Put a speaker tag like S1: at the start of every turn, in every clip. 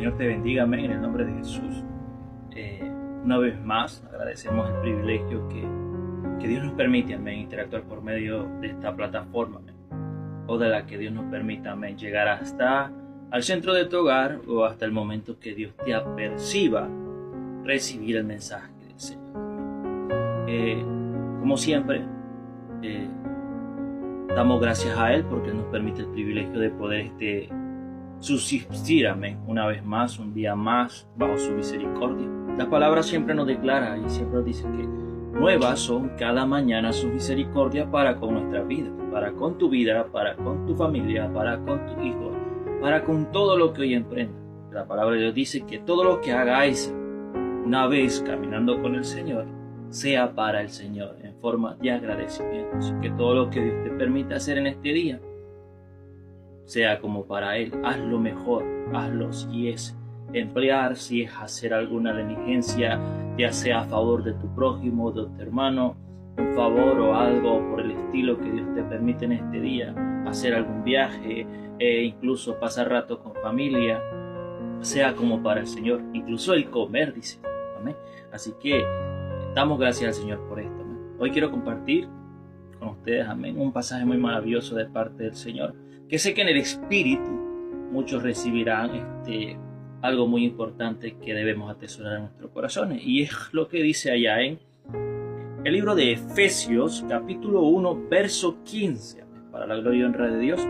S1: Señor te bendiga, amén, en el nombre de Jesús. Una vez más, agradecemos el privilegio que Dios nos permite, amén, interactuar por medio de esta plataforma, amén, o de la que Dios nos permita, amén, llegar hasta al centro de tu hogar o hasta el momento que Dios te aperciba recibir el mensaje del Señor. Como siempre, damos gracias a Él porque nos permite el privilegio de poder subsistir, amén, una vez más, un día más, bajo su misericordia. La palabra siempre nos declara y siempre nos dice que nuevas son cada mañana sus misericordias para con nuestra vida, para con tu vida, para con tu familia, para con tus hijos, para con todo lo que hoy emprenda. La palabra de Dios dice que todo lo que hagáis una vez caminando con el Señor, sea para el Señor, en forma de agradecimiento. Así que todo lo que Dios te permita hacer en este día, sea como para Él. Hazlo mejor, hazlo si es emplear, si es hacer alguna diligencia, ya sea a favor de tu prójimo, de tu hermano, un favor o algo por el estilo que Dios te permite en este día, hacer algún viaje, incluso pasar rato con familia, sea como para el Señor, incluso el comer, dice, amén. Así que damos gracias al Señor por esto, amén. Hoy quiero compartir con ustedes, amén, un pasaje muy maravilloso de parte del Señor, que sé que en el Espíritu muchos recibirán algo muy importante que debemos atesorar en nuestros corazones, y es lo que dice allá en el libro de Efesios, capítulo 1, verso 15, para la gloria y honra de Dios.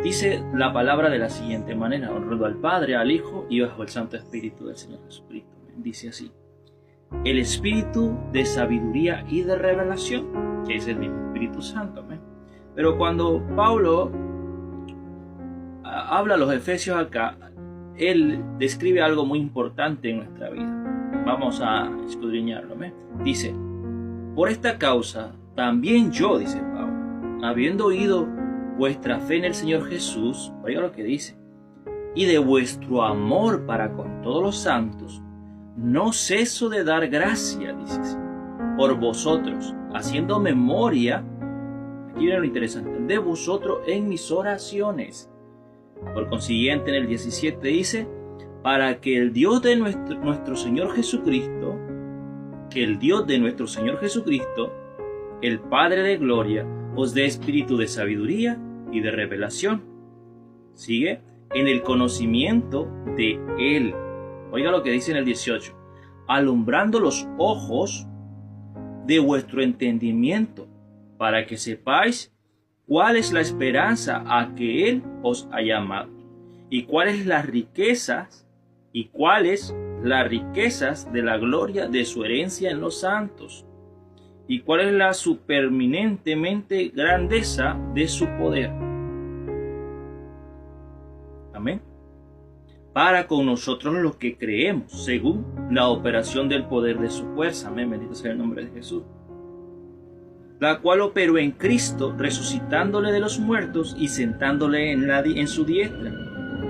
S1: Dice la palabra de la siguiente manera, honrando al Padre, al Hijo y bajo el Santo Espíritu del Señor Jesucristo. Dice así: el Espíritu de sabiduría y de revelación, que es el mismo Espíritu Santo, amén. Pero cuando Pablo habla a los Efesios acá, él describe algo muy importante en nuestra vida. Vamos a escudriñarlo, amén. Dice: por esta causa también yo, dice Pablo, habiendo oído vuestra fe en el Señor Jesús, oiga lo que dice, y de vuestro amor para con todos los santos, no ceso de dar gracia, dice así, por vosotros, haciendo memoria, aquí viene lo interesante, de vosotros en mis oraciones. Por consiguiente, en el 17 dice: para que el Dios de nuestro Señor Jesucristo, el Padre de gloria, os dé espíritu de sabiduría y de revelación. Sigue, en el conocimiento de Él. Oiga lo que dice en el 18: alumbrando los ojos de vuestro entendimiento, para que sepáis cuál es la esperanza a que Él os ha llamado, y cuáles las riquezas de la gloria de su herencia en los santos, y cuál es la superminentemente grandeza de su poder. Amén. Para con nosotros los que creemos, según la operación del poder de su fuerza. Amén. Bendito sea el nombre de Jesús. La cual operó en Cristo, resucitándole de los muertos y sentándole en su diestra,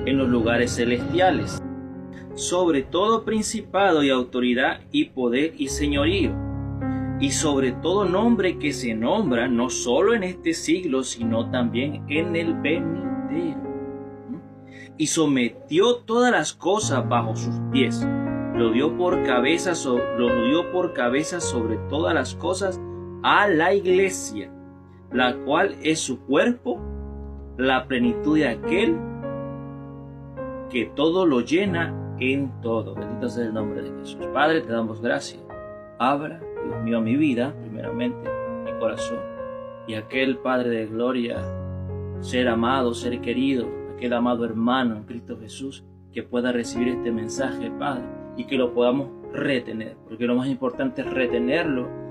S1: en los lugares celestiales, sobre todo principado y autoridad y poder y señorío, y sobre todo nombre que se nombra no solo en este siglo, sino también en el venidero. Y sometió todas las cosas bajo sus pies, lo dio por cabeza sobre todas las cosas a la iglesia, la cual es su cuerpo, la plenitud de aquel que todo lo llena en todo. Bendito sea el nombre de Jesús. Padre, te damos gracias. Abra, Dios mío, mi vida, primeramente, mi corazón, y aquel Padre de gloria, ser amado, ser querido, aquel amado hermano en Cristo Jesús, que pueda recibir este mensaje, Padre, y que lo podamos retener, porque lo más importante es retenerlo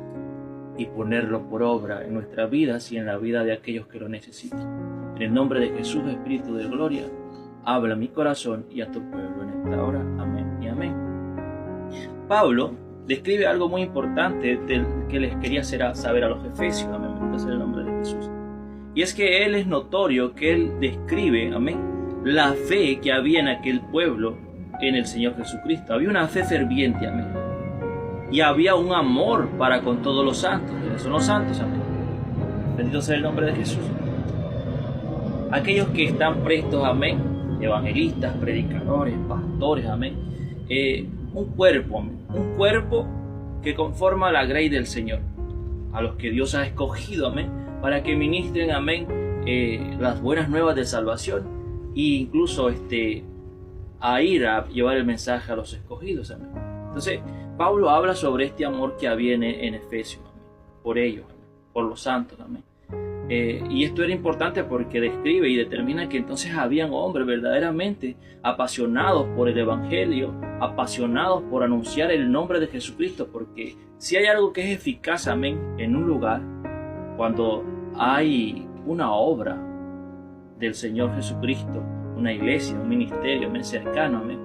S1: y ponerlo por obra en nuestras vidas y en la vida de aquellos que lo necesitan. En el nombre de Jesús, Espíritu de gloria, habla a mi corazón y a tu pueblo en esta hora. Amén y amén. Pablo describe algo muy importante que les quería hacer saber a los efesios. Amén. En el nombre de Jesús. Y es que él es notorio que él describe, amén, la fe que había en aquel pueblo en el Señor Jesucristo. Había una fe ferviente, amén. Y había un amor para con todos los santos. ¿Quiénes son los santos? Amén. Bendito sea el nombre de Jesús. Aquellos que están prestos, amén, evangelistas, predicadores, pastores, amén. Un cuerpo, amén. Un cuerpo que conforma la grey del Señor, a los que Dios ha escogido, amén, para que ministren, amén, las buenas nuevas de salvación e incluso a ir a llevar el mensaje a los escogidos, amén. Entonces, Pablo habla sobre este amor que había en Efesios, amén, por ellos, amén, por los santos, amén. Y esto era importante porque describe y determina que entonces habían hombres verdaderamente apasionados por el Evangelio, apasionados por anunciar el nombre de Jesucristo, porque si hay algo que es eficaz, amén, en un lugar, cuando hay una obra del Señor Jesucristo, una iglesia, un ministerio, amén, cercano, amén,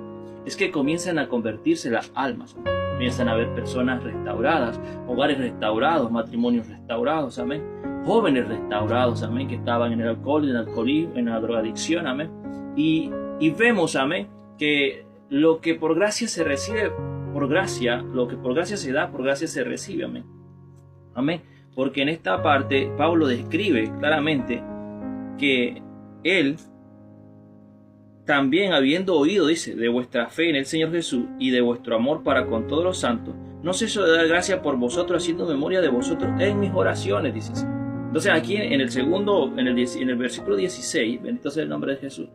S1: es que comienzan a convertirse las almas, amén. Comienzan a haber personas restauradas, hogares restaurados, matrimonios restaurados, amén, jóvenes restaurados, amén, que estaban en el alcohol, en el alcoholismo, en la drogadicción, amén, y vemos, amén, que lo que por gracia se recibe, por gracia, lo que por gracia se da, por gracia se recibe, amén, amén, porque en esta parte Pablo describe claramente que él también, habiendo oído, dice, de vuestra fe en el Señor Jesús y de vuestro amor para con todos los santos, no ceso de dar gracia por vosotros, haciendo memoria de vosotros en mis oraciones, dice así. Entonces aquí en el versículo 16, bendito sea el nombre de Jesús,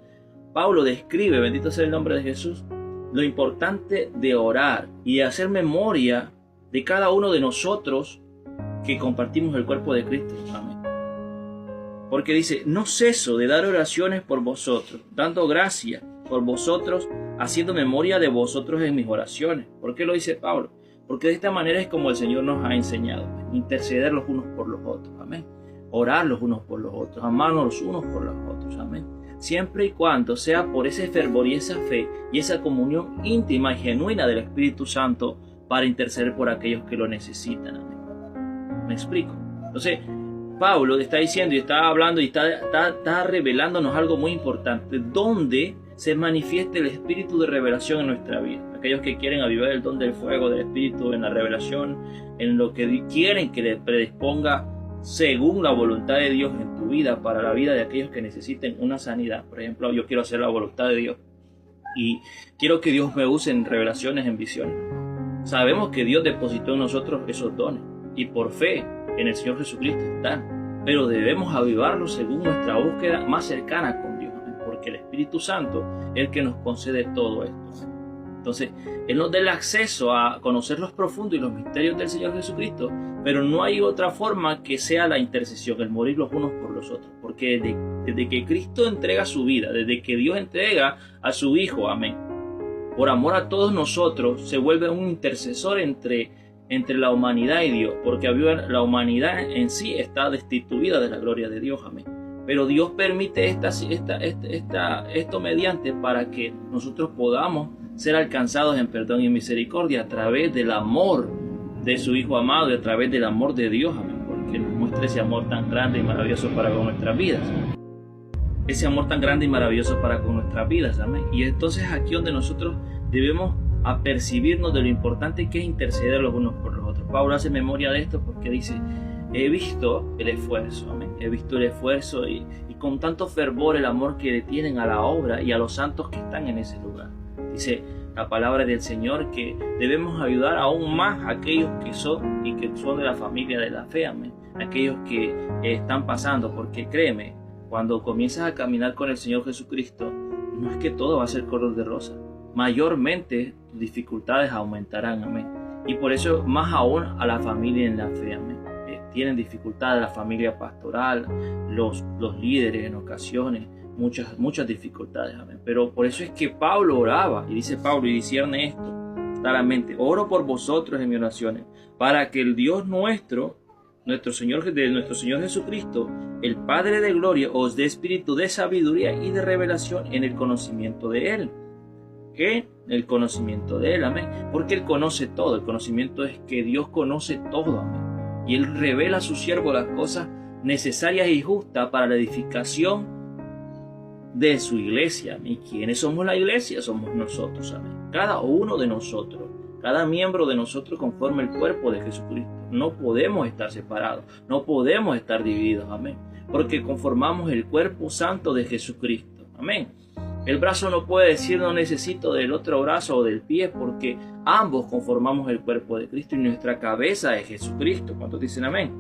S1: Pablo describe, bendito sea el nombre de Jesús, lo importante de orar y de hacer memoria de cada uno de nosotros que compartimos el cuerpo de Cristo. Amén. Porque dice, no ceso de dar oraciones por vosotros, dando gracia por vosotros, haciendo memoria de vosotros en mis oraciones. ¿Por qué lo dice Pablo? Porque de esta manera es como el Señor nos ha enseñado, interceder los unos por los otros, amén. Orar los unos por los otros, amarnos los unos por los otros, amén. Siempre y cuando sea por ese fervor y esa fe y esa comunión íntima y genuina del Espíritu Santo para interceder por aquellos que lo necesitan, amén. ¿Me explico? Entonces, Pablo está diciendo y está hablando y está revelándonos algo muy importante, donde se manifiesta el espíritu de revelación en nuestra vida. Aquellos que quieren avivar el don del fuego del espíritu en la revelación, en lo que quieren que le predisponga según la voluntad de Dios en tu vida, para la vida de aquellos que necesiten una sanidad. Por ejemplo, yo quiero hacer la voluntad de Dios y quiero que Dios me use en revelaciones, en visiones. Sabemos que Dios depositó en nosotros esos dones y por fe en el Señor Jesucristo están, pero debemos avivarlos según nuestra búsqueda más cercana con Dios, porque el Espíritu Santo es el que nos concede todo esto. Entonces, Él nos da el acceso a conocer los profundos y los misterios del Señor Jesucristo, pero no hay otra forma que sea la intercesión, el morir los unos por los otros, porque desde que Cristo entrega su vida, desde que Dios entrega a su Hijo, amén, por amor a todos nosotros, se vuelve un intercesor entre la humanidad y Dios, porque la humanidad en sí está destituida de la gloria de Dios, amén. Pero Dios permite esto mediante para que nosotros podamos ser alcanzados en perdón y misericordia a través del amor de su Hijo amado y a través del amor de Dios, amén, porque nos muestra ese amor tan grande y maravilloso para con nuestras vidas. Ese amor tan grande y maravilloso para con nuestras vidas, amén. Y entonces aquí donde nosotros debemos apercibirnos de lo importante que es interceder los unos por los otros. Pablo hace memoria de esto porque dice, he visto el esfuerzo, amén. He visto el esfuerzo y con tanto fervor el amor que le tienen a la obra y a los santos que están en ese lugar. Dice la palabra del Señor que debemos ayudar aún más a aquellos que son y que son de la familia de la fe, amén. Aquellos que están pasando, porque créeme, cuando comienzas a caminar con el Señor Jesucristo, no es que todo va a ser color de rosa. Mayormente tus dificultades aumentarán, amén. Y por eso más aún a la familia en la fe, amén. Tienen dificultades la familia pastoral, los líderes en ocasiones, muchas dificultades, amén. Pero por eso es que Pablo oraba, y dice Pablo, y discierne esto claramente, oro por vosotros en mis oraciones, para que el Dios nuestro Señor Jesucristo, el Padre de gloria, os dé espíritu de sabiduría y de revelación en el conocimiento de Él. ¿Qué? El conocimiento de Él, amén. Porque Él conoce todo. El conocimiento es que Dios conoce todo, amén. Y Él revela a su siervo las cosas necesarias y justas para la edificación de su iglesia. ¿Y quiénes somos la iglesia? Somos nosotros, amén. Cada uno de nosotros, cada miembro de nosotros conforma el cuerpo de Jesucristo. No podemos estar separados, no podemos estar divididos, amén. Porque conformamos el cuerpo santo de Jesucristo, amén. El brazo no puede decir no necesito del otro brazo o del pie, porque ambos conformamos el cuerpo de Cristo y nuestra cabeza es Jesucristo. ¿Cuántos dicen amén?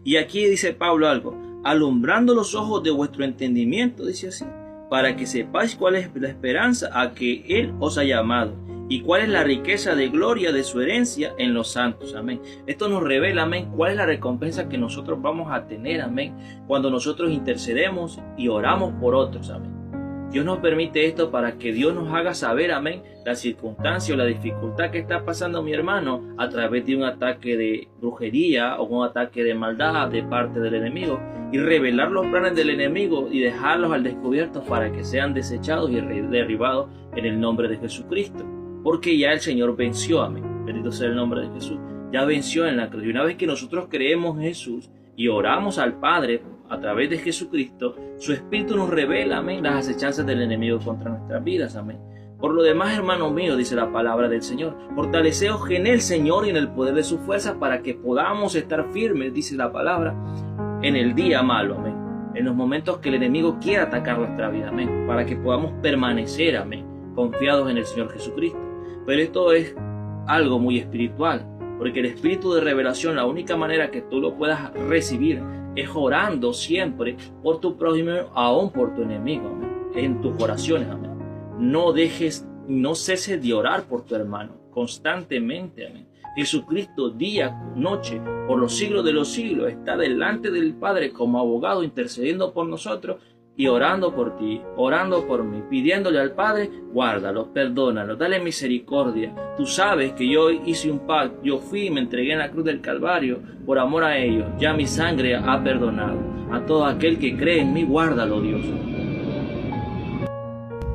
S1: Y aquí dice Pablo algo: alumbrando los ojos de vuestro entendimiento, dice así, para que sepáis cuál es la esperanza a que Él os ha llamado y cuál es la riqueza de gloria de su herencia en los santos. Amén. Esto nos revela, amén, cuál es la recompensa que nosotros vamos a tener, amén, cuando nosotros intercedemos y oramos por otros, amén. Dios nos permite esto para que Dios nos haga saber, amén, la circunstancia o la dificultad que está pasando mi hermano a través de un ataque de brujería o un ataque de maldad de parte del enemigo, y revelar los planes del enemigo y dejarlos al descubierto para que sean desechados y derribados en el nombre de Jesucristo. Porque ya el Señor venció, amén. Bendito sea el nombre de Jesús. Ya venció en la cruz. Y una vez que nosotros creemos en Jesús y oramos al Padre a través de Jesucristo, su Espíritu nos revela, amén, las acechanzas del enemigo contra nuestras vidas, amén. Por lo demás, hermanos míos, dice la palabra del Señor, fortaleceos en el Señor y en el poder de su fuerza para que podamos estar firmes, dice la palabra, en el día malo, amén. En los momentos que el enemigo quiera atacar nuestra vida, amén. Para que podamos permanecer, amén, confiados en el Señor Jesucristo. Pero esto es algo muy espiritual, porque el espíritu de revelación, la única manera que tú lo puedas recibir es orando siempre por tu prójimo, aún por tu enemigo, amén. En tus oraciones, amén. No ceses de orar por tu hermano, constantemente, amén. Jesucristo día, noche, por los siglos de los siglos, está delante del Padre como abogado, intercediendo por nosotros y orando por ti, orando por mí, pidiéndole al Padre: guárdalo, perdónalo, dale misericordia. Tú sabes que yo hice un pacto, yo fui y me entregué en la cruz del Calvario por amor a ellos. Ya mi sangre ha perdonado. A todo aquel que cree en mí, guárdalo, Dios.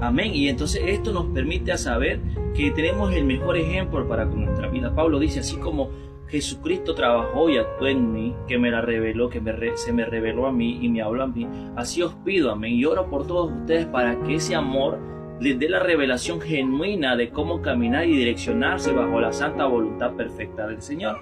S1: Amén. Y entonces esto nos permite a saber que tenemos el mejor ejemplo para con nuestra vida. Pablo dice: así como Jesucristo trabajó y actuó en mí, que me la reveló, se me reveló a mí y me habló a mí, así os pido, amén, y oro por todos ustedes para que ese amor les dé la revelación genuina de cómo caminar y direccionarse bajo la santa voluntad perfecta del Señor,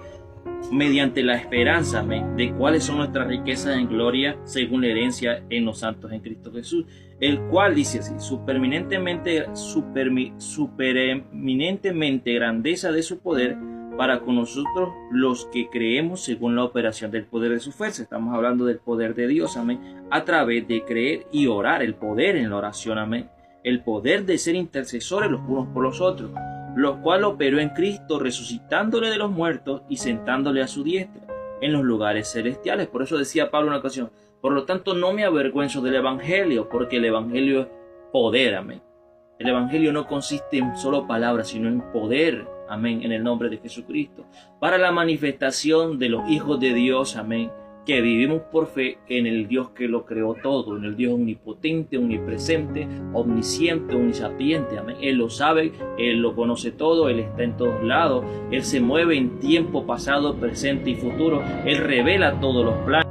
S1: mediante la esperanza, amén, de cuáles son nuestras riquezas en gloria según la herencia en los santos en Cristo Jesús, el cual, dice así, supereminentemente grandeza de su poder para con nosotros los que creemos según la operación del poder de su fuerza. Estamos hablando del poder de Dios, amén, a través de creer y orar, el poder en la oración, amén, el poder de ser intercesores los unos por los otros, lo cual operó en Cristo, resucitándole de los muertos y sentándole a su diestra en los lugares celestiales. Por eso decía Pablo en una ocasión: por lo tanto no me avergüenzo del Evangelio, porque el Evangelio es poder, amén. El Evangelio no consiste en solo palabras, sino en poder, amén, en el nombre de Jesucristo, para la manifestación de los hijos de Dios, amén, que vivimos por fe en el Dios que lo creó todo, en el Dios omnipotente, omnipresente, omnisciente, omnisapiente, amén. Él lo sabe, Él lo conoce todo, Él está en todos lados, Él se mueve en tiempo pasado, presente y futuro, Él revela todos los planes.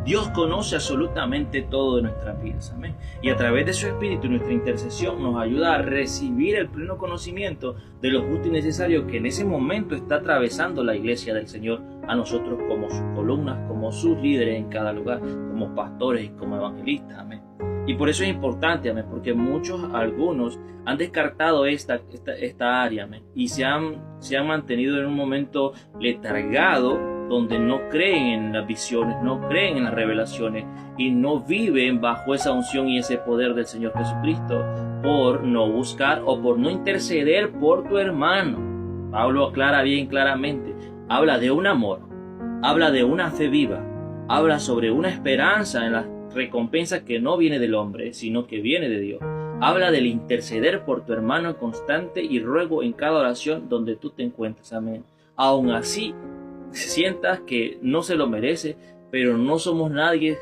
S1: Dios conoce absolutamente todo de nuestras vidas, amén. Y a través de su Espíritu, nuestra intercesión nos ayuda a recibir el pleno conocimiento de lo justo y necesario que en ese momento está atravesando la iglesia del Señor a nosotros como sus columnas, como sus líderes en cada lugar, como pastores y como evangelistas, amén. Y por eso es importante, amén, porque algunos han descartado esta área, amén, y se han mantenido en un momento letargado, donde no creen en las visiones, no creen en las revelaciones y no viven bajo esa unción y ese poder del Señor Jesucristo, por no buscar o por no interceder por tu hermano. Pablo aclara bien claramente, habla de un amor, habla de una fe viva, habla sobre una esperanza en la recompensa que no viene del hombre, sino que viene de Dios. Habla del interceder por tu hermano constante y ruego en cada oración donde tú te encuentres, amén. Aún así sientas que no se lo merece, pero no somos nadie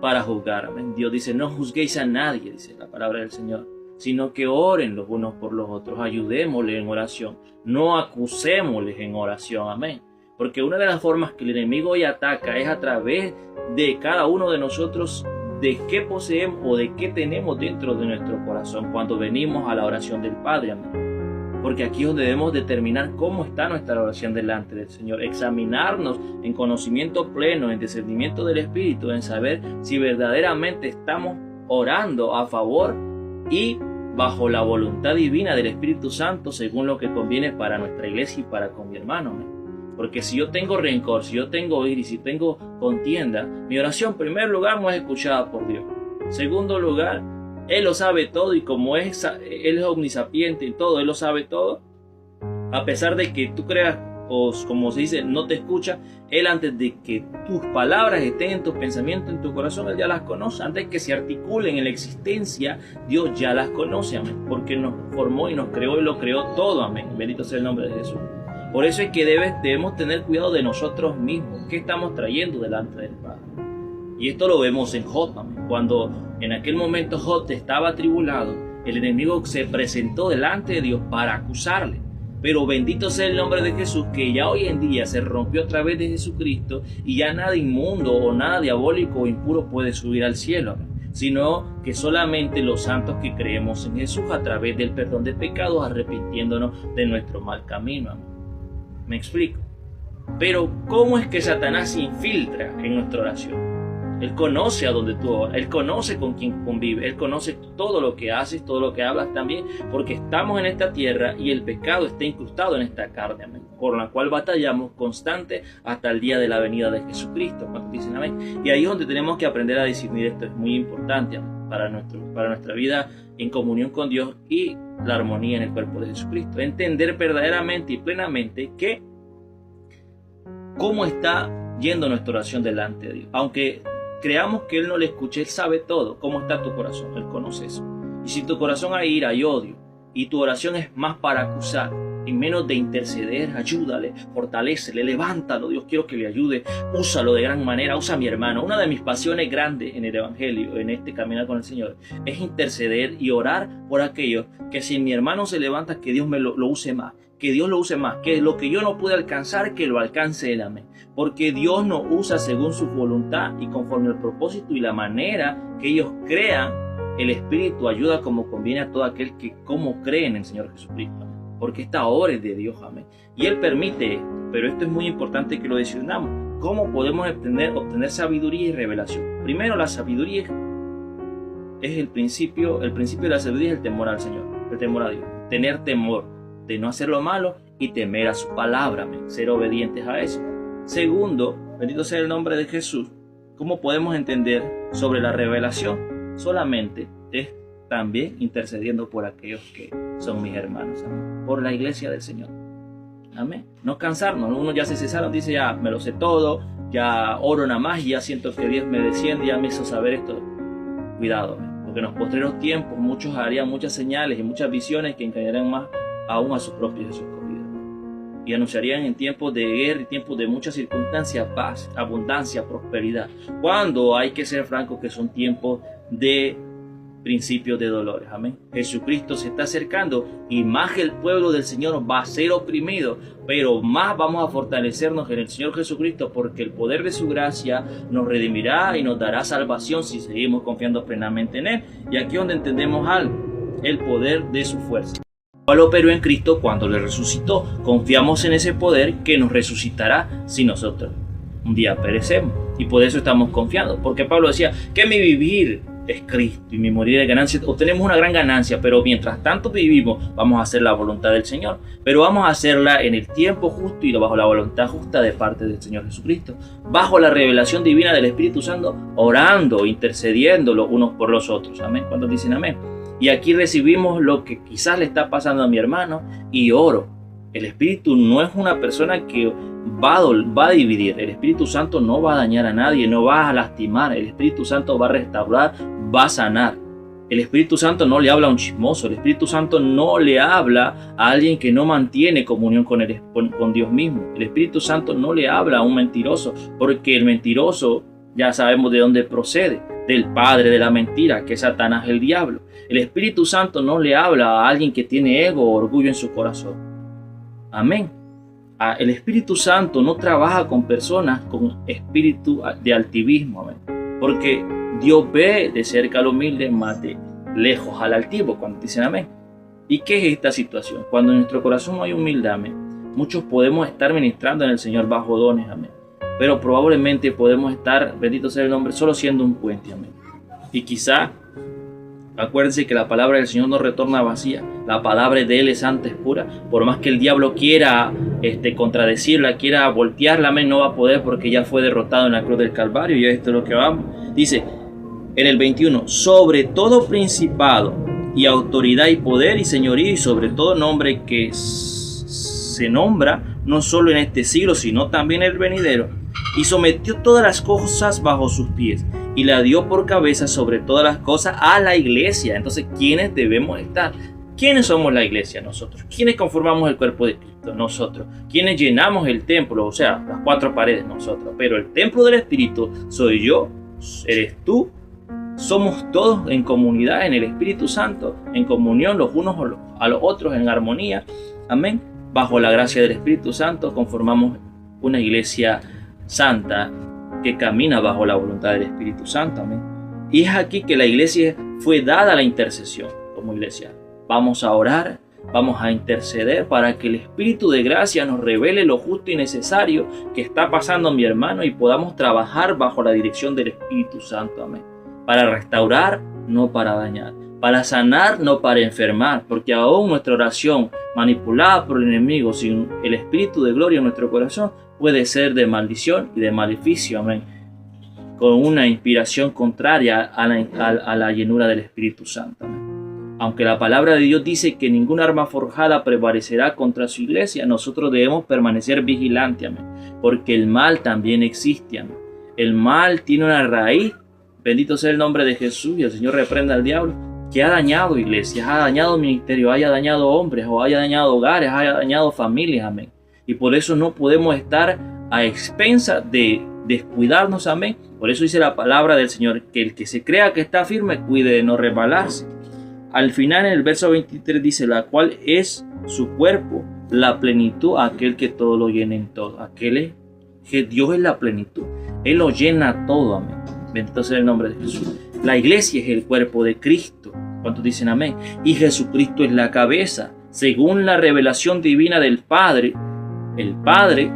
S1: para juzgar, amén. Dios dice: no juzguéis a nadie, dice la palabra del Señor, sino que oren los unos por los otros, ayudémosle en oración, no acusémosles en oración, amén. Porque una de las formas que el enemigo hoy ataca es a través de cada uno de nosotros, de qué poseemos o de qué tenemos dentro de nuestro corazón cuando venimos a la oración del Padre, amén. Porque aquí es donde debemos determinar cómo está nuestra oración delante del Señor, examinarnos en conocimiento pleno, en discernimiento del Espíritu, en saber si verdaderamente estamos orando a favor y bajo la voluntad divina del Espíritu Santo, según lo que conviene para nuestra iglesia y para con mi hermano. Amén. Porque si yo tengo rencor, si yo tengo ira y si tengo contienda, mi oración en primer lugar no es escuchada por Dios. En segundo lugar, Él lo sabe todo y como Él es omnisapiente y todo, Él lo sabe todo, a pesar de que tú creas o como se dice, no te escucha, Él antes de que tus palabras estén en tus pensamientos, en tu corazón, Él ya las conoce. Antes de que se articulen en la existencia, Dios ya las conoce, amén. Porque nos formó y nos creó y lo creó todo, amén. Bendito sea el nombre de Jesús. Por eso es que debemos tener cuidado de nosotros mismos. ¿Qué estamos trayendo delante del Padre? Y esto lo vemos en Job, amén. Cuando en aquel momento Job estaba atribulado, el enemigo se presentó delante de Dios para acusarle. Pero bendito sea el nombre de Jesús, que ya hoy en día se rompió a través de Jesucristo y ya nada inmundo o nada diabólico o impuro puede subir al cielo, amén. Sino que solamente los santos que creemos en Jesús a través del perdón de pecados, arrepintiéndonos de nuestro mal camino, amén. ¿Me explico? Pero ¿cómo es que Satanás se infiltra en nuestra oración? Él conoce a donde tú oras, Él conoce con quién convive, Él conoce todo lo que haces, todo lo que hablas también, porque estamos en esta tierra y el pecado está incrustado en esta carne, amén, por la cual batallamos constante hasta el día de la venida de Jesucristo. ¿Cuántos dicen amén? Y ahí es donde tenemos que aprender a discernir esto, es muy importante, amén, para nuestra vida en comunión con Dios y la armonía en el cuerpo de Jesucristo. Entender verdaderamente y plenamente que cómo está yendo nuestra oración delante de Dios. Aunque creamos que Él no le escuche, Él sabe todo. ¿Cómo está tu corazón? Él conoce eso. Y si tu corazón hay ira, hay odio, y tu oración es más para acusar y menos de interceder, ayúdale, fortalécele, levántalo. Dios, quiero que le ayude, úsalo de gran manera, usa a mi hermano. Una de mis pasiones grandes en el Evangelio, en este caminar con el Señor, es interceder y orar por aquellos que si mi hermano se levanta, que Dios me lo use más. Que Dios lo use más, que lo que yo no pude alcanzar, que lo alcance Él, amén. Porque Dios nos usa según su voluntad y conforme al propósito y la manera que ellos crean. El Espíritu ayuda como conviene a todo aquel que como cree en el Señor Jesucristo, amén. Porque esta obra es de Dios, amén. Y Él permite esto, pero esto es muy importante que lo discernamos. ¿Cómo podemos obtener sabiduría y revelación? Primero, la sabiduría es el principio de la sabiduría es el temor al Señor, el temor a Dios. Tener temor de no hacer lo malo y temer a su palabra, amén. Ser obedientes a eso. Segundo, bendito sea el nombre de Jesús. ¿Cómo podemos entender sobre la revelación? Solamente es también intercediendo por aquellos que son mis hermanos, amén. Por la iglesia del Señor, amén. No cansarnos. Uno ya se cesaron, dice ya me lo sé todo, ya oro nada más y ya siento que Dios me desciende, ya me hizo saber esto. Cuidado, amén. Porque en los postreros tiempos muchos harían muchas señales y muchas visiones que engañarán más aún a sus propios escogidos, y anunciarían en tiempos de guerra y tiempos de muchas circunstancias paz, abundancia, prosperidad, cuando hay que ser franco que son tiempos de principios de dolores, amén. Jesucristo se está acercando y más el pueblo del Señor va a ser oprimido, pero más vamos a fortalecernos en el Señor Jesucristo, porque el poder de su gracia nos redimirá y nos dará salvación si seguimos confiando plenamente en Él. Y aquí es donde entendemos algo, el poder de su fuerza, cual operó en Cristo cuando le resucitó. Confiamos en ese poder que nos resucitará si nosotros un día perecemos, y por eso estamos confiados, porque Pablo decía que mi vivir es Cristo y mi morir es ganancia. Obtenemos una gran ganancia, pero mientras tanto vivimos vamos a hacer la voluntad del Señor, pero vamos a hacerla en el tiempo justo y bajo la voluntad justa de parte del Señor Jesucristo, bajo la revelación divina del Espíritu Santo, orando, intercediendo los unos por los otros, amén. ¿Cuántos dicen amén? Y aquí recibimos lo que quizás le está pasando a mi hermano y oro. El Espíritu no es una persona que va a dividir. El Espíritu Santo no va a dañar a nadie, no va a lastimar. El Espíritu Santo va a restaurar, va a sanar. El Espíritu Santo no le habla a un chismoso. El Espíritu Santo no le habla a alguien que no mantiene comunión con Dios mismo. El Espíritu Santo no le habla a un mentiroso, porque el mentiroso ya sabemos de dónde procede, del padre de la mentira, que es Satanás, el diablo. El Espíritu Santo no le habla a alguien que tiene ego o orgullo en su corazón. Amén. El Espíritu Santo no trabaja con personas con espíritu de altivismo, amén. Porque Dios ve de cerca al humilde, más de lejos al altivo, cuando dicen amén. ¿Y qué es esta situación? Cuando en nuestro corazón no hay humildad, amén, muchos podemos estar ministrando en el Señor bajo dones, amén, pero probablemente podemos estar, bendito sea el nombre, solo siendo un puente, amén. Y quizá Acuérdense que la palabra del Señor no retorna vacía. La palabra de Él es santa, es pura. Por más que el diablo quiera contradecirla, quiera voltearla, amén, no va a poder, porque ya fue derrotado en la cruz del Calvario. Y esto es lo que vamos. Dice en el 21, sobre todo principado y autoridad y poder y señorío y sobre todo nombre que se nombra no solo en este siglo, sino también en el venidero. Y sometió todas las cosas bajo sus pies y la dio por cabeza sobre todas las cosas a la iglesia. Entonces, ¿quiénes debemos estar? ¿Quiénes somos la iglesia? Nosotros. ¿Quiénes conformamos el cuerpo de Cristo? Nosotros. ¿Quiénes llenamos el templo? O sea, las cuatro paredes, nosotros. Pero el templo del Espíritu soy yo, eres tú. Somos todos en comunidad en el Espíritu Santo, en comunión los unos a los otros, en armonía. Amén. Bajo la gracia del Espíritu Santo conformamos una iglesia santa que camina bajo la voluntad del Espíritu Santo. Amén. Y es aquí que la iglesia fue dada a la intercesión como iglesia. Vamos a orar, vamos a interceder para que el Espíritu de gracia nos revele lo justo y necesario que está pasando mi hermano y podamos trabajar bajo la dirección del Espíritu Santo. Amén. Para restaurar, no para dañar. Para sanar, no para enfermar, porque aún nuestra oración manipulada por el enemigo sin el Espíritu de gloria en nuestro corazón puede ser de maldición y de maleficio, amén, con una inspiración contraria a la llenura del Espíritu Santo. Amén. Aunque la palabra de Dios dice que ninguna arma forjada prevalecerá contra su iglesia, nosotros debemos permanecer vigilantes, amén, porque el mal también existe, amén. El mal tiene una raíz, bendito sea el nombre de Jesús, y el Señor reprenda al diablo, que ha dañado iglesias, ha dañado ministerios, haya dañado hombres, o haya dañado hogares, haya dañado familias, amén. Y por eso no podemos estar a expensas de descuidarnos, amén. Por eso dice la palabra del Señor, que el que se crea que está firme, cuide de no resbalarse. Al final, en el verso 23 dice, la cual es su cuerpo, la plenitud, aquel que todo lo llena en todo. Aquel es, que Dios es la plenitud, Él lo llena todo, amén. Bendito sea el nombre de Jesús. La iglesia es el cuerpo de Cristo. ¿Cuántos dicen amén? Y Jesucristo es la cabeza, según la revelación divina del Padre, el Padre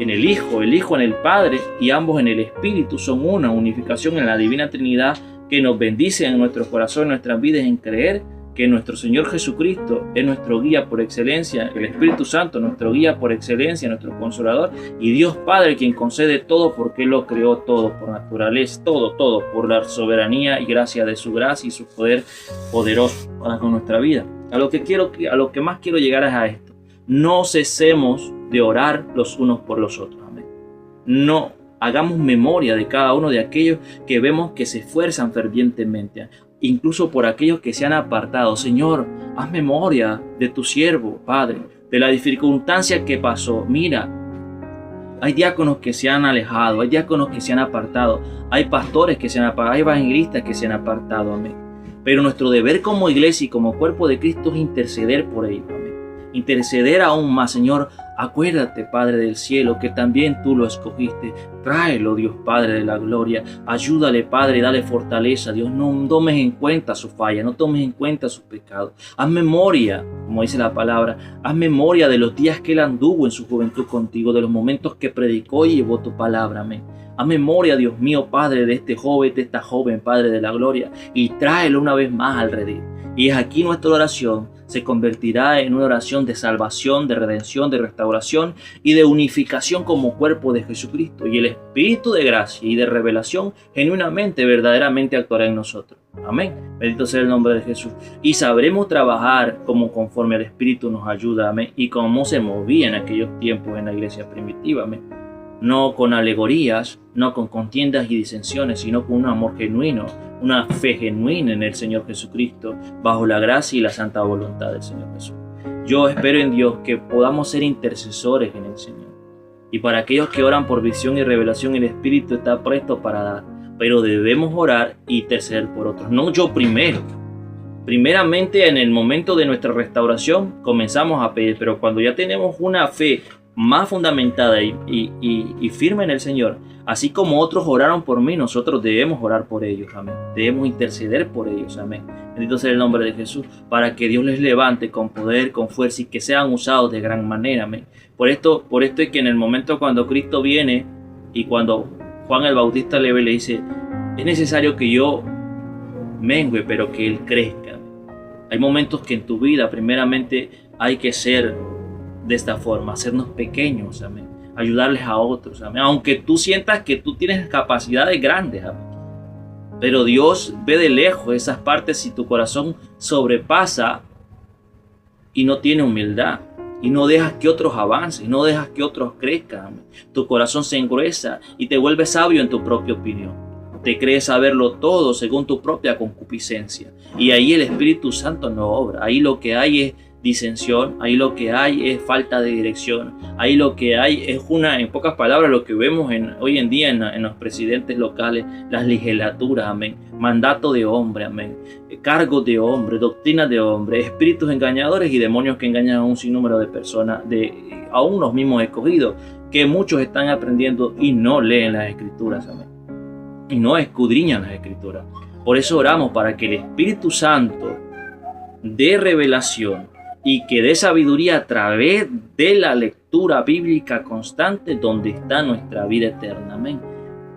S1: en el Hijo en el Padre, y ambos en el Espíritu son una unificación en la divina Trinidad que nos bendice en nuestros corazones, en nuestras vidas, en creer que nuestro Señor Jesucristo es nuestro guía por excelencia, el Espíritu Santo nuestro guía por excelencia, nuestro Consolador, y Dios Padre quien concede todo porque Él lo creó todo por naturaleza, todo por la soberanía y gracia de su gracia y su poder poderoso para con nuestra vida. A lo que más quiero llegar es a esto. No cesemos de orar los unos por los otros. Amén. No hagamos memoria de cada uno de aquellos que vemos que se esfuerzan fervientemente, incluso por aquellos que se han apartado. Señor, haz memoria de tu siervo, Padre, de la circunstancia que pasó. Mira, hay diáconos que se han alejado, hay diáconos que se han apartado, hay pastores que se han apartado, hay evangelistas que se han apartado. Amén. Pero nuestro deber como iglesia y como cuerpo de Cristo es interceder por ellos. Amén. Interceder aún más, Señor. Acuérdate, Padre del cielo, que también tú lo escogiste. Tráelo, Dios Padre de la gloria. Ayúdale, Padre, dale fortaleza. Dios, no tomes en cuenta su falla, no tomes en cuenta sus pecados. Haz memoria, como dice la palabra, haz memoria de los días que Él anduvo en su juventud contigo, de los momentos que predicó y llevó tu palabra. Amén. Haz memoria, Dios mío, Padre, de este joven, de esta joven, Padre de la gloria, y tráelo una vez más al redil. Y es aquí nuestra oración se convertirá en una oración de salvación, de redención, de restauración y de unificación como cuerpo de Jesucristo. Y el Espíritu de gracia y de revelación genuinamente, verdaderamente actuará en nosotros. Amén. Bendito sea el nombre de Jesús. Y sabremos trabajar como conforme al Espíritu nos ayuda. Amén. Y como se movía en aquellos tiempos en la iglesia primitiva. Amén. No con alegorías, no con contiendas y disensiones, sino con un amor genuino, una fe genuina en el Señor Jesucristo, bajo la gracia y la santa voluntad del Señor Jesús. Yo espero en Dios que podamos ser intercesores en el Señor. Y para aquellos que oran por visión y revelación, el Espíritu está presto para dar. Pero debemos orar y interceder por otros. No yo primero. Primeramente, en el momento de nuestra restauración, comenzamos a pedir. Pero cuando ya tenemos una fe más fundamentada y firme en el Señor, así como otros oraron por mí, nosotros debemos orar por ellos, amén. Debemos interceder por ellos, amén. Bendito sea el nombre de Jesús, para que Dios les levante con poder, con fuerza y que sean usados de gran manera, amén. Por esto es que en el momento cuando Cristo viene y cuando Juan el Bautista le dice, es necesario que yo mengue, pero que Él crezca. Hay momentos que en tu vida, primeramente, hay que ser de esta forma, hacernos pequeños, amén. Ayudarles a otros, amén. Aunque tú sientas que tú tienes capacidades grandes, amén. Pero Dios ve de lejos esas partes si tu corazón sobrepasa y no tiene humildad. Y no dejas que otros avancen, no dejas que otros crezcan. Amén. Tu corazón se engruesa y te vuelves sabio en tu propia opinión. Te crees saberlo todo según tu propia concupiscencia. Y ahí el Espíritu Santo no obra. Ahí lo que hay es disensión, ahí lo que hay es falta de dirección, ahí lo que hay es en pocas palabras, lo que vemos hoy en día en los presidentes locales, las legislaturas, amén, mandato de hombre, amén, cargos de hombre, doctrinas de hombre, espíritus engañadores y demonios que engañan a un sinnúmero de personas, aún los mismos escogidos, que muchos están aprendiendo y no leen las escrituras, amén, y no escudriñan las escrituras. Por eso oramos para que el Espíritu Santo dé revelación y que dé sabiduría a través de la lectura bíblica constante donde está nuestra vida eterna. Amén.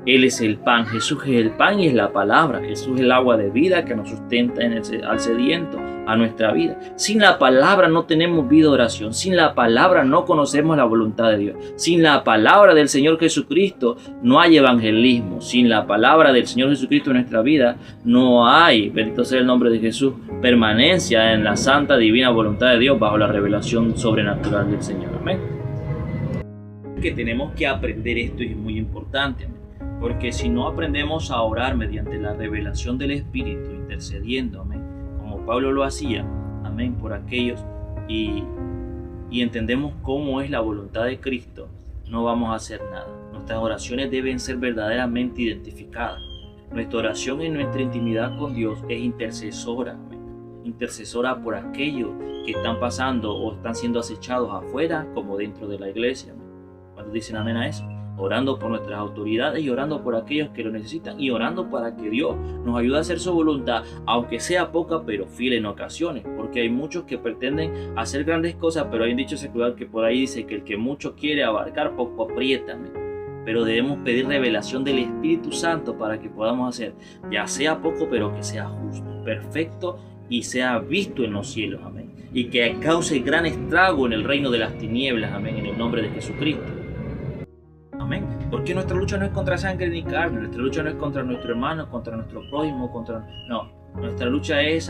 S1: Él es el pan, Jesús es el pan y es la palabra. Jesús es el agua de vida que nos sustenta al sediento, a nuestra vida. Sin la palabra no tenemos vida de oración. Sin la palabra no conocemos la voluntad de Dios. Sin la palabra del Señor Jesucristo no hay evangelismo. Sin la palabra del Señor Jesucristo en nuestra vida no hay, bendito sea el nombre de Jesús, permanencia en la santa divina voluntad de Dios bajo la revelación sobrenatural del Señor. Amén. Que tenemos que aprender esto y es muy importante. Amén. Porque si no aprendemos a orar mediante la revelación del Espíritu, intercediendo, amén, como Pablo lo hacía, amén, por aquellos, y entendemos cómo es la voluntad de Cristo, no vamos a hacer nada. Nuestras oraciones deben ser verdaderamente identificadas. Nuestra oración en nuestra intimidad con Dios es intercesora, amén, intercesora por aquellos que están pasando o están siendo acechados afuera como dentro de la iglesia. Amén. ¿Cuántos dicen amén a eso? Orando por nuestras autoridades y orando por aquellos que lo necesitan y orando para que Dios nos ayude a hacer su voluntad, aunque sea poca pero fiel en ocasiones, porque hay muchos que pretenden hacer grandes cosas, pero hay un dicho secular que por ahí dice que el que mucho quiere abarcar poco aprieta, pero debemos pedir revelación del Espíritu Santo para que podamos hacer, ya sea poco pero que sea justo, perfecto y sea visto en los cielos, amén, y que cause gran estrago en el reino de las tinieblas, amén, en el nombre de Jesucristo. Amén. Porque nuestra lucha no es contra sangre ni carne, nuestra lucha no es contra nuestro hermano, contra nuestro prójimo, no. Nuestra lucha es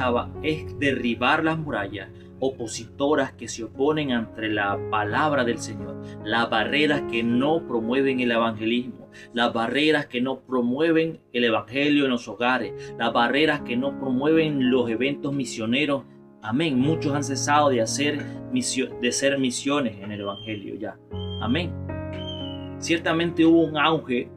S1: derribar las murallas opositoras que se oponen ante la palabra del Señor, las barreras que no promueven el evangelismo, las barreras que no promueven el evangelio en los hogares, las barreras que no promueven los eventos misioneros. Amén. Muchos han cesado de ser misiones en el evangelio ya. Amén. Ciertamente hubo un auge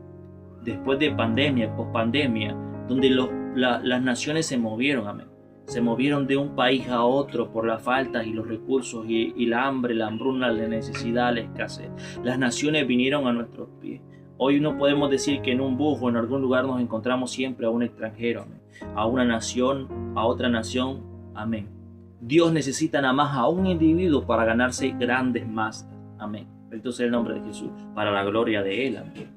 S1: después de pandemia, pospandemia, donde las naciones se movieron, amén. Se movieron de un país a otro por las faltas y los recursos y la hambre, la hambruna, la necesidad, la escasez. Las naciones vinieron a nuestros pies. Hoy no podemos decir que en un bus o en algún lugar nos encontramos siempre a un extranjero, amén. A una nación, a otra nación, amén. Dios necesita nada más a un individuo para ganarse grandes masas, amén. Entonces el nombre de Jesús, para la gloria de Él, amén.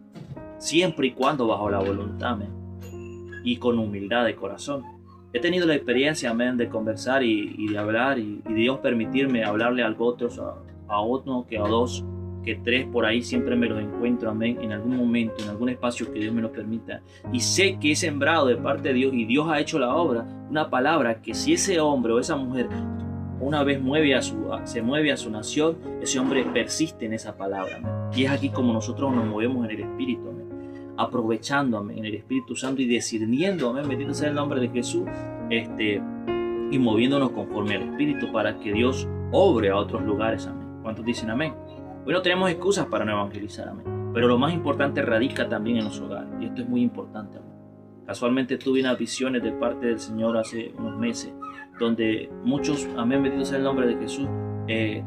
S1: Siempre y cuando bajo la voluntad, amén, y con humildad de corazón. He tenido la experiencia, amén, de conversar y de hablar y Dios permitirme hablarle a otros, a uno que a dos, que tres, por ahí siempre me los encuentro, amén, en algún momento, en algún espacio que Dios me lo permita. Y sé que he sembrado de parte de Dios y Dios ha hecho la obra, una palabra que si ese hombre o esa mujer una vez se mueve a su nación, ese hombre persiste en esa palabra, amén. Y es aquí como nosotros nos movemos en el Espíritu, amén, aprovechando, amén, en el Espíritu Santo y discerniendo, amén, bendito sea el nombre de Jesús, y moviéndonos conforme al Espíritu para que Dios obre a otros lugares, amén. ¿Cuántos dicen amén? Hoy no tenemos excusas para no evangelizar, amén, pero lo más importante radica también en los hogares, y esto es muy importante, amén. Casualmente tuve unas visiones de parte del Señor hace unos meses, donde muchos, amén, bendito sea el nombre de Jesús,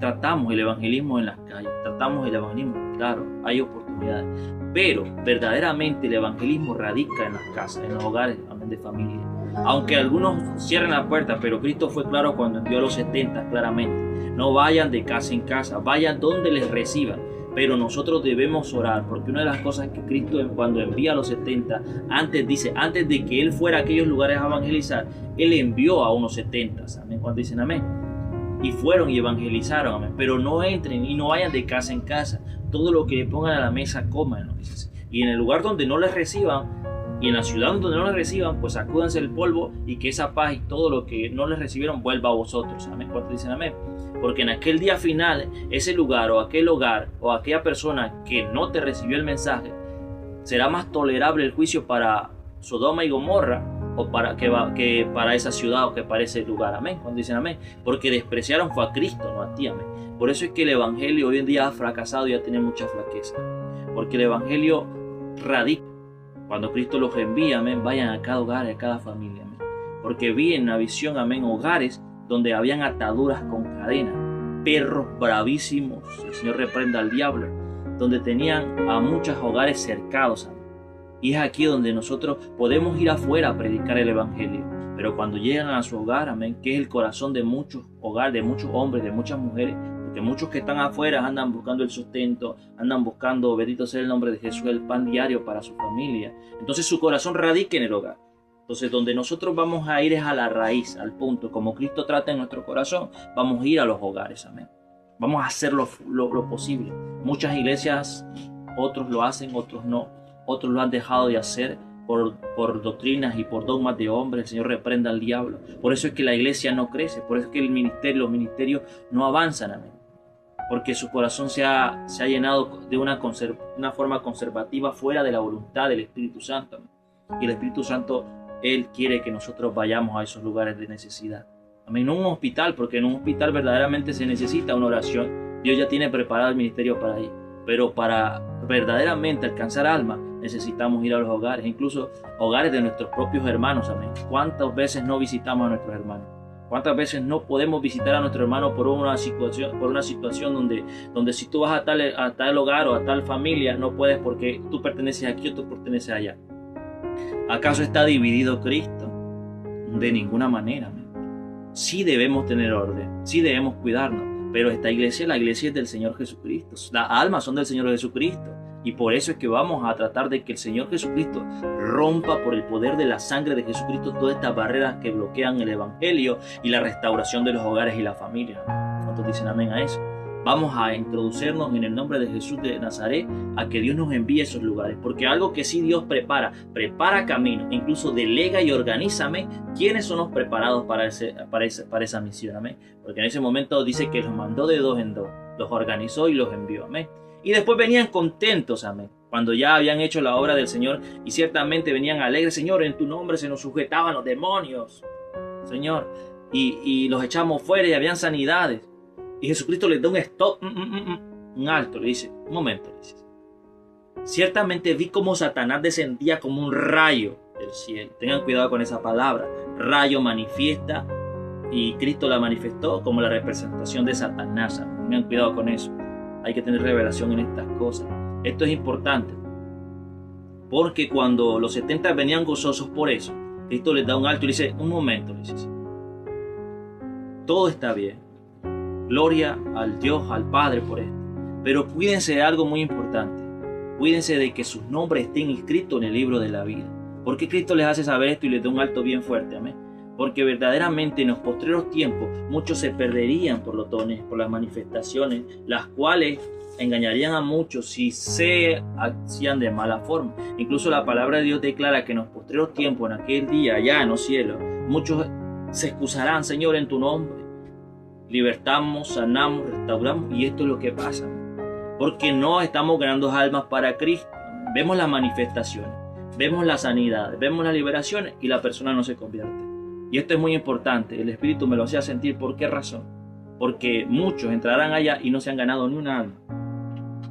S1: tratamos el evangelismo en las calles, tratamos el evangelismo, claro, hay oportunidades, pero verdaderamente el evangelismo radica en las casas, en los hogares, amén, de familia. Aunque algunos cierren la puerta, pero Cristo fue claro cuando envió a los 70, claramente, no vayan de casa en casa, vayan donde les reciban. pero nosotros debemos orar, porque una de las cosas que Cristo cuando envía a los 70, antes de que Él fuera a aquellos lugares a evangelizar, Él envió a unos 70, amén, cuando dicen amén, y fueron y evangelizaron, amén, pero no entren y no vayan de casa en casa, todo lo que le pongan a la mesa coman, y en el lugar donde no les reciban, y en la ciudad donde no les reciban, pues sacúdanse el polvo y que esa paz y todo lo que no les recibieron vuelva a vosotros, amén, cuando dicen amén. Porque en aquel día final, ese lugar o aquel hogar o aquella persona que no te recibió el mensaje, será más tolerable el juicio para Sodoma y Gomorra o que para esa ciudad o que para ese lugar. Amén. Cuando dicen amén. Porque despreciaron fue a Cristo, no a ti. Amén. Por eso es que el evangelio hoy en día ha fracasado y ya tiene mucha flaqueza. Porque el evangelio radica. Cuando Cristo los envía, amén, vayan a cada hogar y a cada familia. Amén. Porque vi en la visión, amén, hogares donde habían ataduras con cadenas, perros bravísimos, el Señor reprenda al diablo, donde tenían a muchos hogares cercados, amén. Y es aquí donde nosotros podemos ir afuera a predicar el evangelio, pero cuando llegan a su hogar, amén, que es el corazón de muchos hogares, de muchos hombres, de muchas mujeres, porque muchos que están afuera andan buscando el sustento, andan buscando, bendito sea el nombre de Jesús, el pan diario para su familia. Entonces su corazón radica en el hogar. Entonces, donde nosotros vamos a ir es a la raíz, al punto. Como Cristo trata en nuestro corazón, vamos a ir a los hogares, amén. Vamos a hacer lo posible. Muchas iglesias, otros lo hacen, otros no. Otros lo han dejado de hacer por doctrinas y por dogmas de hombres. El Señor reprenda al diablo. Por eso es que la iglesia no crece. Por eso es que los ministerios no avanzan, amén. Porque su corazón se ha llenado de una forma conservativa fuera de la voluntad del Espíritu Santo, amén. Y el Espíritu Santo, Él quiere que nosotros vayamos a esos lugares de necesidad. Amén. No un hospital, porque en un hospital verdaderamente se necesita una oración. Dios ya tiene preparado el ministerio para ahí. Pero para verdaderamente alcanzar almas, necesitamos ir a los hogares, incluso hogares de nuestros propios hermanos. Amén. ¿Cuántas veces no visitamos a nuestros hermanos? ¿Cuántas veces no podemos visitar a nuestro hermano por una situación donde si tú vas a tal hogar o a tal familia, no puedes porque tú perteneces aquí o tú perteneces allá? ¿Acaso está dividido Cristo? De ninguna manera. Sí debemos tener orden, sí debemos cuidarnos, pero esta iglesia, la iglesia es del Señor Jesucristo. Las almas son del Señor Jesucristo. Y por eso es que vamos a tratar de que el Señor Jesucristo rompa por el poder de la sangre de Jesucristo todas estas barreras que bloquean el evangelio y la restauración de los hogares y la familia. ¿Cuántos dicen amén a eso? Vamos a introducirnos en el nombre de Jesús de Nazaret a que Dios nos envíe a esos lugares, porque algo que sí Dios prepara camino, incluso delega y organízame quiénes son los preparados para esa misión, amén. Porque en ese momento dice que los mandó de dos en dos, los organizó y los envió, amén. Y después venían contentos, amén, cuando ya habían hecho la obra del Señor, y ciertamente venían alegres. Señor, en tu nombre se nos sujetaban los demonios, Señor, y los echamos fuera y habían sanidades. Y Jesucristo les da un stop, un alto, le dice, un momento, le dice. Ciertamente vi como Satanás descendía como un rayo del cielo. Tengan cuidado con esa palabra. Rayo manifiesta, y Cristo la manifestó como la representación de Satanás. Tengan cuidado con eso. Hay que tener revelación en estas cosas. Esto es importante, porque cuando los 70 venían gozosos por eso, Cristo les da un alto y le dice, un momento, le dice, todo está bien. Gloria al Dios, al Padre por esto. Pero cuídense de algo muy importante. Cuídense de que sus nombres estén inscritos en el libro de la vida. ¿Por qué Cristo les hace saber esto y les da un alto bien fuerte? Amén. Porque verdaderamente en los postreros tiempos muchos se perderían por los dones, por las manifestaciones, las cuales engañarían a muchos si se hacían de mala forma. Incluso la palabra de Dios declara que en los postreros tiempos, en aquel día, allá en los cielos, muchos se excusarán, Señor, en tu nombre. Libertamos, sanamos, restauramos, y esto es lo que pasa, porque no estamos ganando almas para Cristo. Vemos las manifestaciones, vemos la sanidad, vemos las liberaciones y la persona no se convierte. Y esto es muy importante. El Espíritu me lo hacía sentir. ¿Por qué razón? Porque muchos entrarán allá y no se han ganado ni una alma,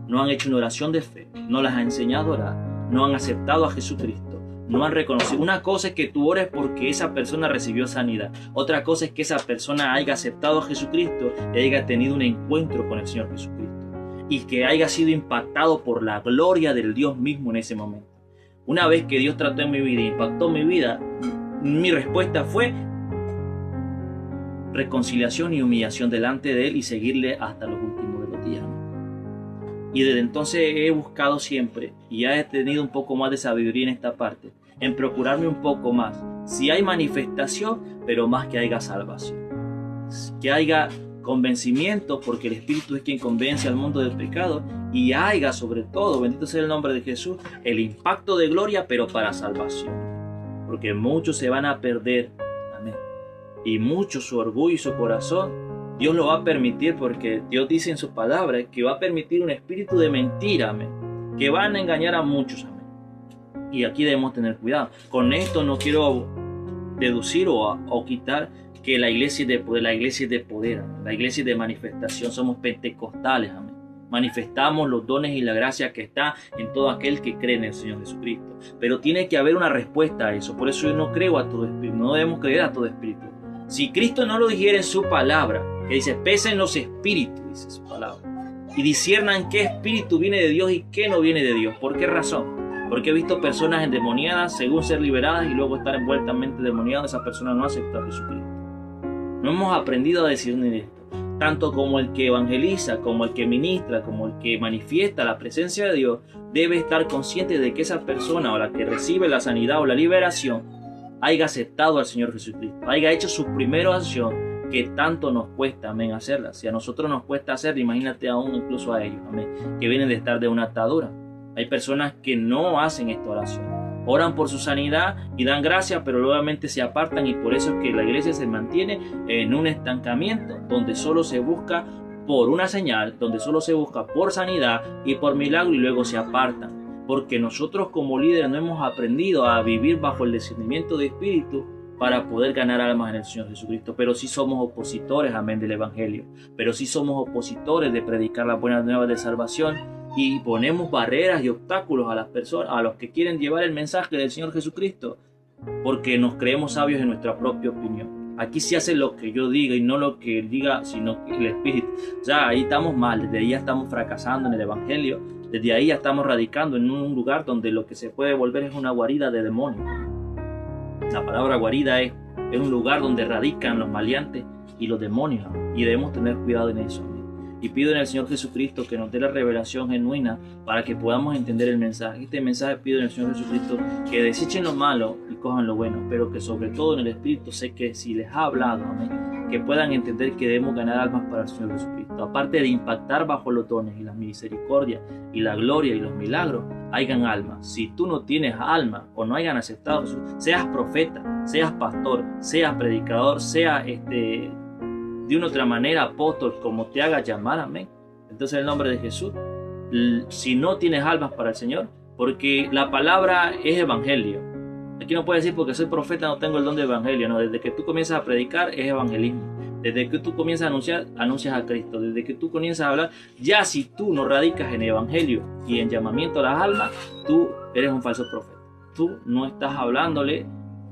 S1: no han hecho una oración de fe, no las ha enseñado a orar, no han aceptado a Jesucristo, no han reconocido. Una cosa es que tú ores porque esa persona recibió sanidad. Otra cosa es que esa persona haya aceptado a Jesucristo y haya tenido un encuentro con el Señor Jesucristo. Y que haya sido impactado por la gloria del Dios mismo en ese momento. Una vez que Dios trató en mi vida e impactó mi vida, mi respuesta fue reconciliación y humillación delante de Él y seguirle hasta los últimos de los días. Y desde entonces he buscado siempre, y ya he tenido un poco más de sabiduría en esta parte, en procurarme un poco más. Si hay manifestación, pero más que haya salvación. Que haya convencimiento, porque el Espíritu es quien convence al mundo del pecado, y haya sobre todo, bendito sea el nombre de Jesús, el impacto de gloria, pero para salvación. Porque muchos se van a perder, amén. Y mucho su orgullo y su corazón, Dios lo va a permitir, porque Dios dice en su palabra que va a permitir un espíritu de mentira, amén, que van a engañar a muchos, amén. Y aquí debemos tener cuidado. Con esto no quiero deducir o quitar que la iglesia es de poder, la iglesia es de poder, amén. La iglesia es de manifestación, somos pentecostales, amén. Manifestamos los dones y la gracia que está en todo aquel que cree en el Señor Jesucristo. Pero tiene que haber una respuesta a eso. Por eso yo no creo a todo espíritu, no debemos creer a todo espíritu. Si Cristo no lo dijera en su palabra, que dice, pesen los espíritus, dice su palabra, y disciernan qué espíritu viene de Dios y qué no viene de Dios. ¿Por qué razón? Porque he visto personas endemoniadas según ser liberadas y luego estar envueltas en mente endemoniada. Esa persona no acepta a Jesucristo. No hemos aprendido a discernir esto. Tanto como el que evangeliza, como el que ministra, como el que manifiesta la presencia de Dios, debe estar consciente de que esa persona o la que recibe la sanidad o la liberación haya aceptado al Señor Jesucristo, haya hecho su primera acción, que tanto nos cuesta, amén, hacerla. Si a nosotros nos cuesta hacerla, imagínate aún incluso a ellos, amén, que vienen de estar de una atadura. Hay personas que no hacen esta oración, oran por su sanidad y dan gracias, pero nuevamente se apartan, y por eso es que la iglesia se mantiene en un estancamiento donde solo se busca por una señal, donde solo se busca por sanidad y por milagro, y luego se apartan. Porque nosotros como líderes no hemos aprendido a vivir bajo el discernimiento de espíritu para poder ganar almas en el Señor Jesucristo. Pero sí somos opositores, amén, del Evangelio. Pero sí somos opositores de predicar las buenas nuevas de salvación, y ponemos barreras y obstáculos a las personas, a los que quieren llevar el mensaje del Señor Jesucristo, porque nos creemos sabios en nuestra propia opinión. Aquí se hace lo que yo diga y no lo que él diga, sino el Espíritu. O sea, ahí estamos mal, desde ahí ya estamos fracasando en el Evangelio. Desde ahí ya estamos radicando en un lugar donde lo que se puede volver es una guarida de demonios. La palabra guarida es un lugar donde radican los maleantes y los demonios, y debemos tener cuidado en eso. Y pido en el Señor Jesucristo que nos dé la revelación genuina para que podamos entender el mensaje. Este mensaje pido en el Señor Jesucristo que desechen lo malo y cojan lo bueno, pero que sobre todo en el Espíritu sé que si les ha hablado, amén, que puedan entender que debemos ganar almas para el Señor Jesucristo. Aparte de impactar bajo los dones y la misericordia y la gloria y los milagros, hayan almas. Si tú no tienes alma o no hayan aceptado a Jesús, seas profeta, seas pastor, seas predicador, seas de una otra manera apóstol, como te haga llamar, amén. Entonces en el nombre de Jesús, si no tienes almas para el Señor, porque la palabra es evangelio. Aquí no puedes decir porque soy profeta no tengo el don de evangelio, no, desde que tú comienzas a predicar es evangelismo. Desde que tú comienzas a anunciar, anuncias a Cristo. Desde que tú comienzas a hablar, ya si tú no radicas en evangelio y en llamamiento a las almas, tú eres un falso profeta. Tú no estás hablándole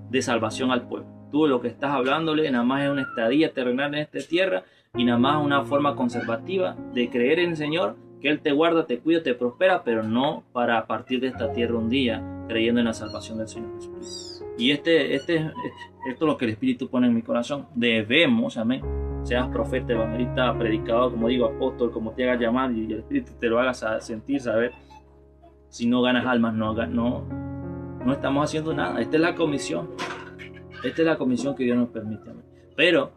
S1: de salvación al pueblo. Tú lo que estás hablándole nada más es una estadía terrenal en esta tierra, y nada más una forma conservativa de creer en el Señor, que Él te guarda, te cuida, te prospera, pero no para partir de esta tierra un día creyendo en la salvación del Señor Jesucristo. Y esto es lo que el Espíritu pone en mi corazón. Debemos, amén, seas profeta, evangelista, predicador, como digo, apóstol, como te hagas llamar, y el Espíritu te lo haga sentir, saber. Si no ganas almas, no estamos haciendo nada. Esta es la comisión. Esta es la comisión que Dios nos permite. Pero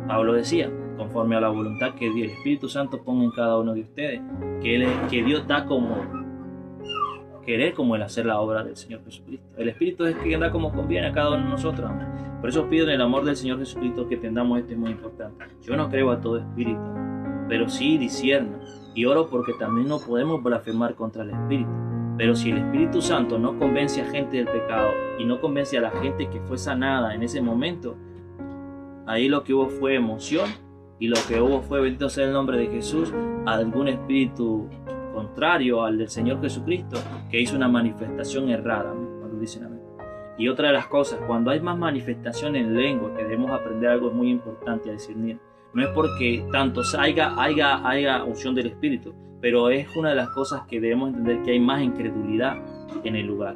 S1: Pablo decía, conforme a la voluntad que el Espíritu Santo ponga en cada uno de ustedes, que Dios da como querer, como el hacer la obra del Señor Jesucristo. El Espíritu es quien da como conviene a cada uno de nosotros. Amén. Por eso pido en el amor del Señor Jesucristo que entendamos esto, es muy importante. Yo no creo a todo espíritu, pero sí discierno, y oro porque también no podemos blasfemar contra el Espíritu. Pero si el Espíritu Santo no convence a gente del pecado y no convence a la gente que fue sanada en ese momento, ahí lo que hubo fue emoción, y lo que hubo fue, bendito sea el nombre de Jesús, algún espíritu contrario al del Señor Jesucristo que hizo una manifestación errada, cuando dicen amén. Y otra de las cosas, cuando hay más manifestación en lengua, que debemos aprender algo muy importante a discernir. No es porque tanto haya unción del Espíritu, pero es una de las cosas que debemos entender, que hay más incredulidad en el lugar.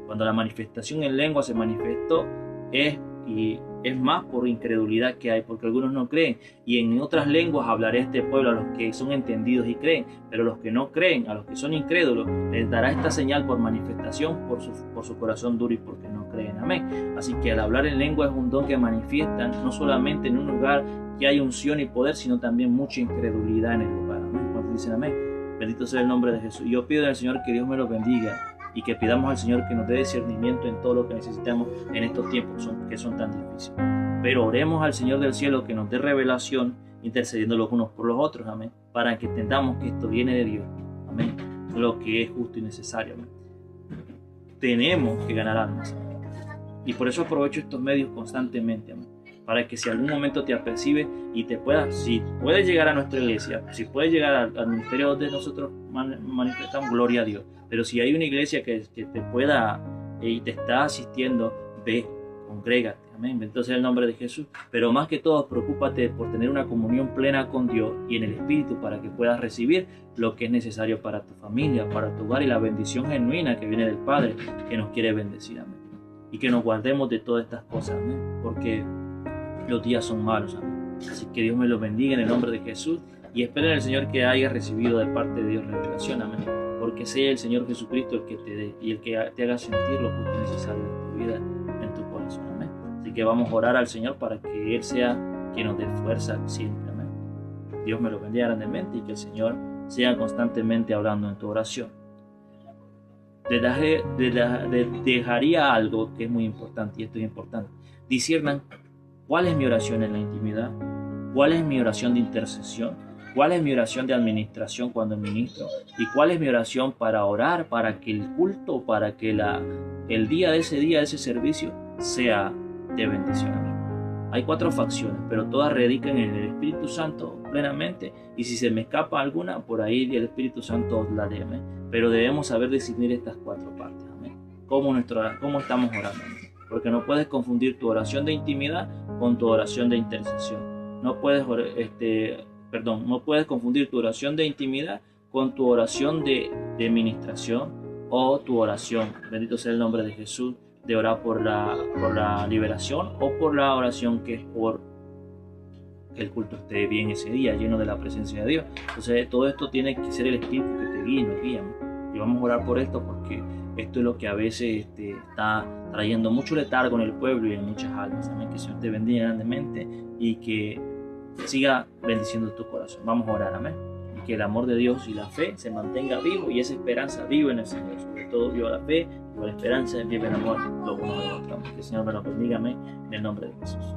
S1: Cuando la manifestación en lengua se manifestó, es y es más por incredulidad que hay, porque algunos no creen. Y en otras lenguas hablaré a este pueblo, a los que son entendidos y creen, pero los que no creen, a los que son incrédulos, les dará esta señal por manifestación, por su corazón duro y porque no creen. Amén. Así que al hablar en lengua es un don que manifiestan no solamente en un lugar que hay unción y poder, sino también mucha incredulidad en el lugar. Amén. Cuando dicen amén, bendito sea el nombre de Jesús. Yo pido al Señor que Dios me lo bendiga y que pidamos al Señor que nos dé discernimiento en todo lo que necesitamos en estos tiempos que son tan difíciles. Pero oremos al Señor del cielo que nos dé revelación, intercediendo los unos por los otros, amén, para que entendamos que esto viene de Dios, amén, lo que es justo y necesario, amén. Tenemos que ganar almas, amén. Y por eso aprovecho estos medios constantemente, amén, para que si algún momento te apercibes y si puedes llegar a nuestra iglesia, si puedes llegar al ministerio donde nosotros manifestamos, gloria a Dios. Pero si hay una iglesia que te pueda y te está asistiendo, ve, congrégate, amén, bendito sea el nombre de Jesús. Pero más que todo, preocúpate por tener una comunión plena con Dios y en el Espíritu para que puedas recibir lo que es necesario para tu familia, para tu hogar y la bendición genuina que viene del Padre que nos quiere bendecir, amén. Y que nos guardemos de todas estas cosas, amén, porque los días son malos, amén. Así que Dios me los bendiga en el nombre de Jesús y esperen al Señor que haya recibido de parte de Dios revelación, amén, porque sea el Señor Jesucristo el que te dé y el que te haga sentir lo justo y necesario en tu vida, en tu corazón, amén. Así que vamos a orar al Señor para que Él sea quien nos dé fuerza siempre, amén. Dios me lo bendiga grandemente y que el Señor sea constantemente hablando en tu oración. Dejaría algo que es muy importante, y esto es importante. Disciernan cuál es mi oración en la intimidad, cuál es mi oración de intercesión, cuál es mi oración de administración cuando ministro y cuál es mi oración para orar, para que el culto, para que el día de ese servicio sea de bendición. Hay 4 facciones, pero todas radican en el Espíritu Santo plenamente, y si se me escapa alguna, por ahí el Espíritu Santo os la dé, amén. Pero debemos saber discernir estas 4 partes, amén. ¿Cómo estamos orando? Amén. Porque no puedes confundir tu oración de intimidad con tu oración de intercesión. No puedes confundir tu oración de intimidad con tu oración de administración o tu oración, bendito sea el nombre de Jesús, de orar por la liberación o por la oración que es por que el culto esté bien ese día, lleno de la presencia de Dios. Entonces todo esto tiene que ser el Espíritu que te guíe y nos guía. Y vamos a orar por esto porque esto es lo que a veces está trayendo mucho letargo en el pueblo y en muchas almas. Amén. Que el Señor te bendiga grandemente y que siga bendiciendo tu corazón. Vamos a orar, amén. Y que el amor de Dios y la fe se mantenga vivo y esa esperanza viva en el Señor. Sobre todo viva la fe, viva la esperanza, viva el amor, lo uno de los otros. Que el Señor me lo bendiga, amén, en el nombre de Jesús.